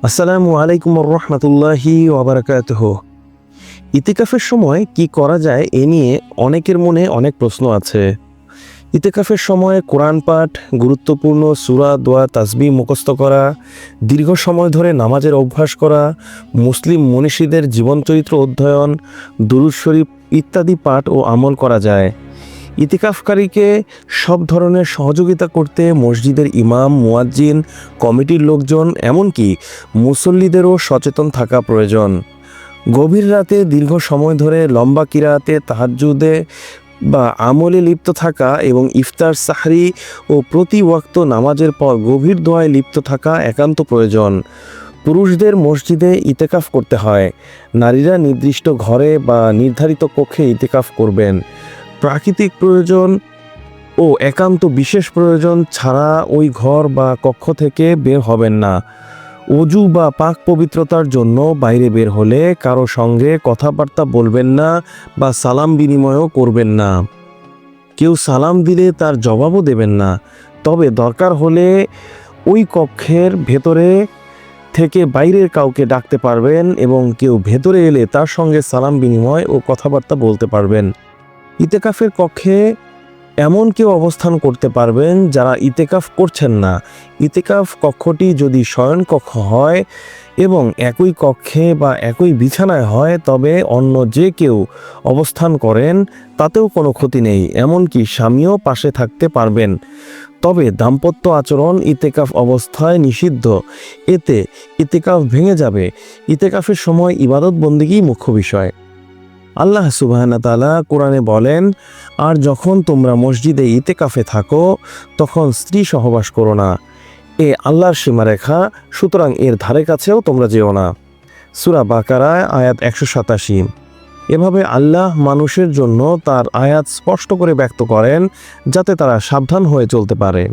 আসসালামু আলাইকুম রহমতুল্লাহি ওয়াবারাকাতুহু। ইতিকাফের সময় কি করা যায় এ নিয়ে অনেকের মনে অনেক প্রশ্ন আছে। ইতিকাফের সময় কোরআন পাঠ, গুরুত্বপূর্ণ সূরা, দোয়া, তাসবিহ মুখস্থ করা, দীর্ঘ সময় ধরে নামাজের অভ্যাস করা, মুসলিম মনীষীদের জীবনচরিত্র অধ্যয়ন, দুরূদ শরীফ ইত্যাদি পাঠ ও আমল করা যায়। ইতিকাফকারীকে সব ধরনের সহযোগিতা করতে মসজিদের ইমাম, মুয়াজ্জিন, কমিটির লোকজন, এমনকি মুসল্লিদেরও সচেতন থাকা প্রয়োজন। গভীর রাতে দীর্ঘ সময় ধরে লম্বা কিরাতে, তাহাজ্জুদে বা আমলে লিপ্ত থাকা এবং ইফতার, সাহরি ও প্রতি ওয়াক্ত নামাজের পর গভীর দোয়ায় লিপ্ত থাকা একান্ত প্রয়োজন। পুরুষদের মসজিদে ইতিকাফ করতে হয়, নারীরা নির্দিষ্ট ঘরে বা নির্ধারিত কক্ষে ইতিকাফ করবেন। প্রাকৃতিক প্রয়োজন ও একান্ত বিশেষ প্রয়োজন ছাড়া ওই ঘর বা কক্ষ থেকে বের হবেন না। অজু বা পাক পবিত্রতার জন্য বাইরে বের হলে কারো সঙ্গে কথাবার্তা বলবেন না বা সালাম বিনিময়ও করবেন না। কেউ সালাম দিলে তার জবাবও দেবেন না। তবে দরকার হলে ওই কক্ষের ভেতরে থেকে বাইরের কাউকে ডাকতে পারবেন এবং কেউ ভেতরে এলে তার সঙ্গে সালাম বিনিময় ও কথাবার্তা বলতে পারবেন। ইতিকাফের কক্ষে এমন কেউ অবস্থান করতে পারবেন যারা ইতিকাফ করছেন না। ইতিকাফ কক্ষটি যদি শয়ন কক্ষ হয় এবং একই কক্ষে বা একই বিছানায় হয়, তবে অন্য যে কেউ অবস্থান করেন তাতেও কোনো ক্ষতি নেই, এমনকি স্বামীও পাশে থাকতে পারবেন। তবে দাম্পত্য আচরণ ইতিকাফ অবস্থায় নিষিদ্ধ, এতে ইতিকাফ ভেঙে যাবে। ইতিকাফের সময় ইবাদত বন্দেগী মুখ্য বিষয়। আল্লাহ সুবহানাহু ওয়া তাআলা কোরআনে বলেন, আর যখন তোমরা মসজিদে ইতিকাফে থাকো তখন স্ত্রী সহবাস করো না, এ আল্লাহর সীমারেখা, সুতরাং এর ধারে কাছেও তোমরা যেও না। সূরা বাকারা আয়াত 187। এভাবে আল্লাহ মানুষের জন্য তার আয়াত স্পষ্ট করে ব্যক্ত করেন যাতে তারা সাবধান হয়ে চলতে পারে।